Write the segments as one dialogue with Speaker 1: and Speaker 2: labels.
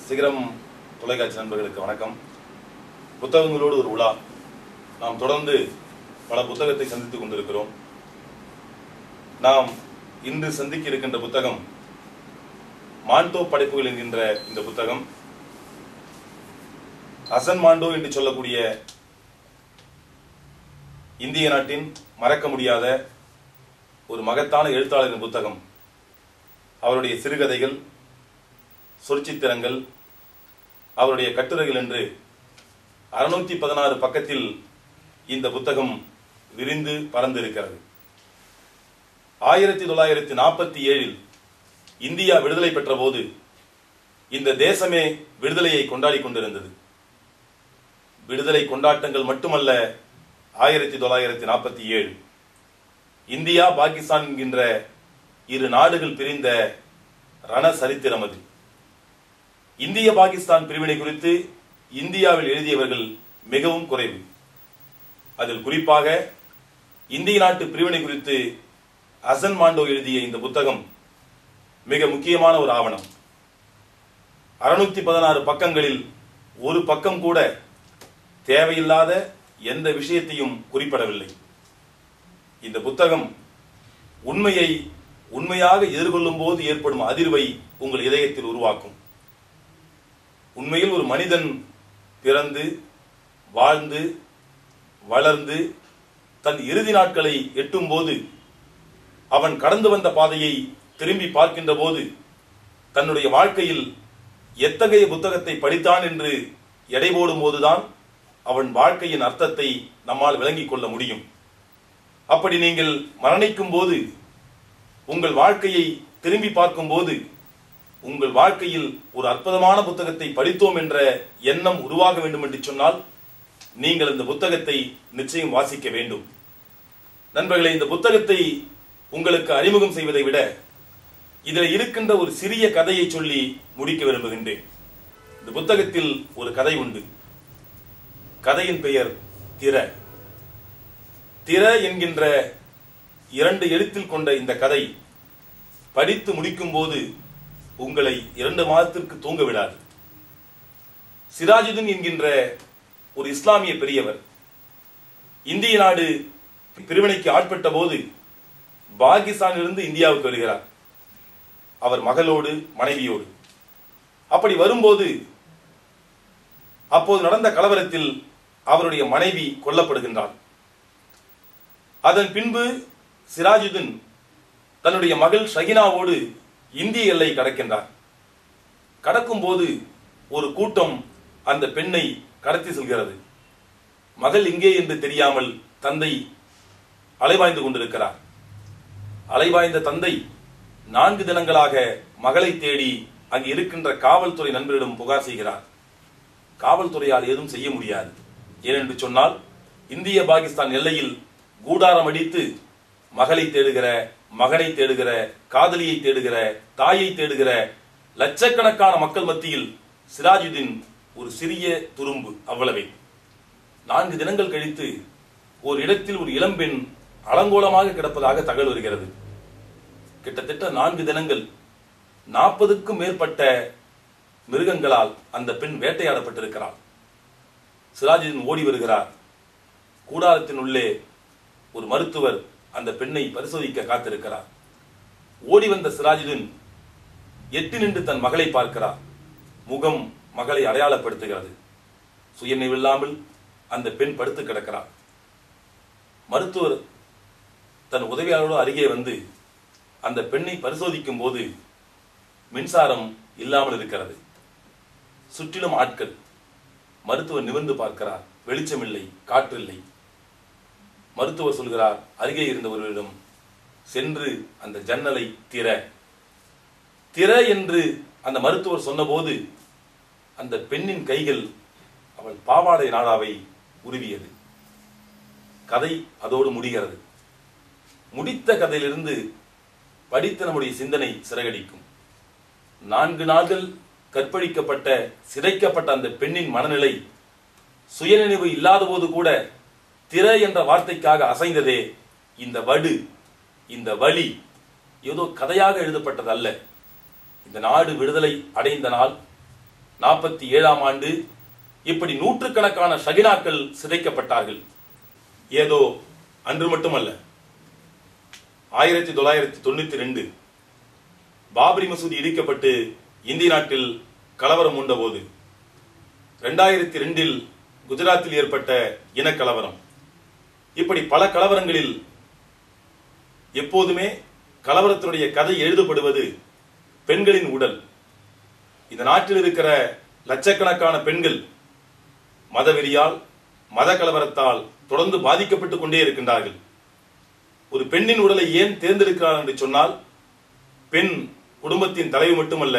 Speaker 1: சிகரம் தொலைக்காட்சி நண்பர்களுக்கு வணக்கம். புத்தகங்களோடு ஒரு உலா. நாம் தொடர்ந்து பல புத்தகத்தை சந்தித்துக் கொண்டிருக்கிறோம். நாம் இன்று சந்திக்க இருக்கின்ற புத்தகம் மாண்டோ படைப்புகள் என்கின்ற இந்த புத்தகம். ஹசன் மாண்டோ என்று சொல்லக்கூடிய இந்திய நாட்டின் மறக்க முடியாத ஒரு மகத்தான எழுத்தாளரின் புத்தகம். அவருடைய சிறுகதைகள், சொற்சித்திரங்கள், அவருடைய கட்டுரைகள் என்று 616 பக்கத்தில் இந்த புத்தகம் விரிந்து பறந்திருக்கிறது. 1947 இந்தியா விடுதலை பெற்ற போது இந்த தேசமே விடுதலையை கொண்டாடி கொண்டிருந்தது. விடுதலை கொண்டாட்டங்கள் மட்டுமல்ல, 1947 இந்தியா பாகிஸ்தான் என்கின்ற இரு நாடுகள் பிரிந்த ரண சரித்திரம் அது. இந்திய பாகிஸ்தான் பிரிவினை குறித்து இந்தியாவில் எழுதியவர்கள் மிகவும் குறைவு. அதில் குறிப்பாக இந்திய நாட்டு பிரிவினை குறித்து ஹசன் மாண்டோ எழுதிய இந்த புத்தகம் மிக முக்கியமான ஒரு ஆவணம். 616 பக்கங்களில் ஒரு பக்கம் கூட தேவையில்லாத எந்த விஷயத்தையும் குறிப்பிடவில்லை. இந்த புத்தகம் உண்மையை உண்மையாக எதிர்கொள்ளும் போது ஏற்படும் அதிர்வை உங்கள் இதயத்தில் உருவாக்கும். உண்மையில் ஒரு மனிதன் பிறந்து வாழ்ந்து வளர்ந்து தன் இறுதி நாட்களை எட்டும் போது அவன் கடந்து வந்த பாதையை திரும்பி பார்க்கின்ற போது தன்னுடைய வாழ்க்கையில் எத்தகைய புத்தகத்தை படித்தான் என்று எடை போடும் போதுதான் அவன் வாழ்க்கையின் அர்த்தத்தை நம்மால் விளங்கிக் கொள்ள முடியும். அப்படி நீங்கள் மரணிக்கும் போது, உங்கள் வாழ்க்கையை திரும்பி பார்க்கும் போது, உங்கள் வாழ்க்கையில் ஒரு அற்புதமான புத்தகத்தை படித்தோம் என்ற எண்ணம் உருவாக வேண்டும் என்று சொன்னால் நீங்கள் இந்த புத்தகத்தை நிச்சயம் வாசிக்க வேண்டும். நண்பர்களே, இந்த புத்தகத்தை உங்களுக்கு அறிமுகம் செய்வதை விட இதில் இருக்கின்ற ஒரு சிறிய கதையை சொல்லி முடிக்க விரும்புகின்றேன். இந்த புத்தகத்தில் ஒரு கதை உண்டு. கதையின் பெயர் திர. திர என்கின்ற 2 எழுத்தில் கொண்ட இந்த கதை படித்து முடிக்கும் போது உங்களை 2 மாதத்திற்கு தூங்க விடாது. சிராஜுதீன் என்கின்ற ஒரு இஸ்லாமிய பெரியவர் இந்திய நாடு பிரிவினைக்கு ஆட்பட்ட போது பாகிஸ்தானிலிருந்து இந்தியாவுக்கு வருகிறார். அவர் மகளோடு மனைவியோடு. அப்படி வரும்போது அப்போது நடந்த கலவரத்தில் அவருடைய மனைவி கொல்லப்படுகின்றார். அதன் பின்பு சிராஜுதீன் தன்னுடைய மகள் ஷகினாவோடு இந்திய எல்லை கடக்கின்றார். கடக்கும் போது ஒரு கூட்டம் அந்த பெண்ணை கடத்தி செல்கிறது. மகள் இங்கே என்று தெரியாமல் தந்தை அலைவாய்ந்து கொண்டிருக்கிறார். அலைவாய்ந்த தந்தை 4 தினங்களாக மகளை தேடி அங்கு இருக்கின்ற காவல்துறை நண்பரிடம் புகார் செய்கிறார். காவல்துறையால் ஏதும் செய்ய முடியாது. ஏனென்று சொன்னால் இந்திய பாகிஸ்தான் எல்லையில் கூடாரம் அடித்து மகளை தேடுகிற, மகனை தேடுகிற, காதலியை தேடுகிற, தாயை தேடுகிற லட்சக்கணக்கான மக்கள் மத்தியில் சிராஜுதீன் ஒரு சிறிய துரும்பு, அவ்வளவே. 4 தினங்கள் கழித்து ஒரு இடத்தில் ஒரு இளம்பெண் அலங்கோலமாக கிடப்பதாக தகவல் வருகிறது. கிட்டத்தட்ட 4 தினங்கள் 40க்கும் மேற்பட்ட மிருகங்களால் அந்த பெண் வேட்டையாடப்பட்டிருக்கிறார். சிராஜுதீன் ஓடி வருகிறார். கூடாரத்தின் உள்ளே ஒரு மருத்துவர் அந்த பெண்ணை பரிசோதிக்க காத்திருக்கிறார். ஓடி வந்த சிராஜுதீன் எட்டி நின்று தன் மகளை பார்க்கிறார். முகம் மகளை அடையாளப்படுத்துகிறது. சுயநினைவில்லாமல் அந்த பெண் படுத்து கிடக்கிறார். மருத்துவர் தன் உதவியாளரோடு அருகே வந்து அந்த பெண்ணை பரிசோதிக்கும் போது மின்சாரம் இல்லாமல் இருக்கிறது. சுற்றிலும் ஆட்கள். மருத்துவர் நிமிர்ந்து பார்க்கிறார். வெளிச்சமில்லை, காற்றில்லை. மருத்துவர் சொல்கிறார், அருகே இருந்தவர்களிடம் சென்று அந்த ஜன்னலை திற. திற என்று அந்த மருத்துவர் சொன்னபோது அந்த பெண்ணின் கைகள் அவள் பாவாடை நாடாவை உருவியது. கதை அதோடு முடிகிறது. முடித்த கதையிலிருந்து படித்த நம்முடைய சிந்தனை சிறகடிக்கும். 4 நாட்கள் கற்பழிக்கப்பட்ட, சிதைக்கப்பட்ட அந்த பெண்ணின் மனநிலை சுயநினைவு இல்லாத போது கூட திற என்ற வார்த்தைக்காக அசைந்ததே இந்த வடு, இந்த வலி ஏதோ கதையாக எழுதப்பட்டது அல்ல. இந்த நாடு விடுதலை அடைந்த நாள், 1947ஆம் ஆண்டு இப்படி நூற்றுக்கணக்கான ஷகினாக்கள் சிதைக்கப்பட்டார்கள். ஏதோ அன்று மட்டுமல்ல, 1992 பாபரி மசூதி இடிக்கப்பட்டு இந்திய நாட்டில் கலவரம் உண்டபோது, 2002 குஜராத்தில் ஏற்பட்ட இனக்கலவரம், இப்படி பல கலவரங்களில் எப்போதுமே கலவரத்தினுடைய கதை எழுதப்படுவது பெண்களின் உடல். இந்த நாட்டில் இருக்கிற லட்சக்கணக்கான பெண்கள் மதவெறியால், மத கலவரத்தால் தொடர்ந்து பாதிக்கப்பட்டுக் கொண்டே இருக்கின்றார்கள். ஒரு பெண்ணின் உடலை ஏன் தேர்ந்தெடுக்கிறார் என்று சொன்னால், பெண் குடும்பத்தின் தலைவி மட்டுமல்ல,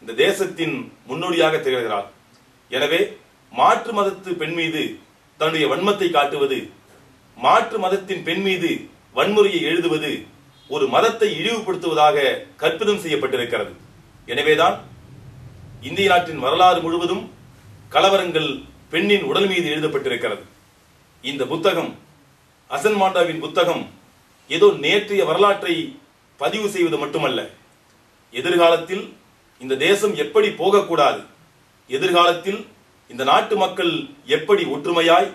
Speaker 1: இந்த தேசத்தின் முன்னோடியாக திகழ்கிறார். எனவே மாற்று மதத்து பெண் மீது தன்னுடைய வன்மத்தை காட்டுவது, மாற்று மதத்தின் பெண் மீது வன்முறையை எழுதுவது ஒரு மதத்தை இழிவுபடுத்துவதாக கற்பிதம் செய்யப்பட்டிருக்கிறது. எனவேதான் இந்திய நாட்டின் வரலாறு முழுவதும் கலவரங்கள் பெண்ணின் உடல் மீது எழுதப்பட்டிருக்கிறது. இந்த புத்தகம், ஹசன் மாண்டாவின் புத்தகம், ஏதோ நேற்றைய வரலாற்றை பதிவு செய்வது மட்டுமல்ல, எதிர்காலத்தில் இந்த தேசம் எப்படி போகக்கூடாது, எதிர்காலத்தில் இந்த நாட்டு மக்கள் எப்படி ஒற்றுமையாய்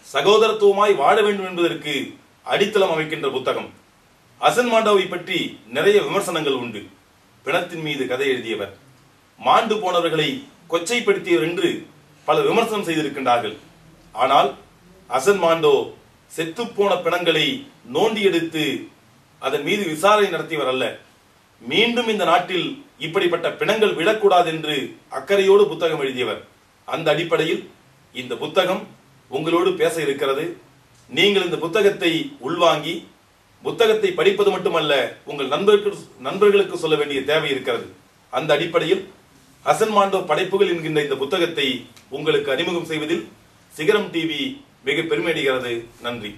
Speaker 1: சகோதரத்துவமாய் வாழ வேண்டும் என்பதற்கு அடித்தளம் அமைக்கின்ற புத்தகம். ஹசன் மாண்டாவை பற்றி நிறைய விமர்சனங்கள் உண்டு. பிணத்தின் மீது கதை எழுதியவர், மாண்டு போனவர்களை கொச்சைப்படுத்தியவர் என்று பல விமர்சனம் செய்திருக்கின்றார்கள். ஆனால் ஹசன் மாண்டோ செத்துப்போன பிணங்களை நோண்டி எடுத்து அதன் மீது விசாரணை நடத்தியவர் அல்ல. மீண்டும் இந்த நாட்டில் இப்படிப்பட்ட பிணங்கள் விடக்கூடாது என்று அக்கறையோடு புத்தகம் எழுதியவர். அந்த அடிப்படையில் இந்த புத்தகம் உங்களோடு பேச இருக்கிறது. நீங்கள் இந்த புத்தகத்தை உள்வாங்கி புத்தகத்தை படிப்பது மட்டுமல்ல, உங்கள் நண்பர்களுக்கு சொல்ல வேண்டிய தேவை இருக்கிறது. அந்த அடிப்படையில் ஹசன் மாண்டோ படைப்புகள் என்கின்ற இந்த புத்தகத்தை உங்களுக்கு அறிமுகம் செய்வதில் சிகரம் டிவி மிக பெருமை அடைகிறது. நன்றி.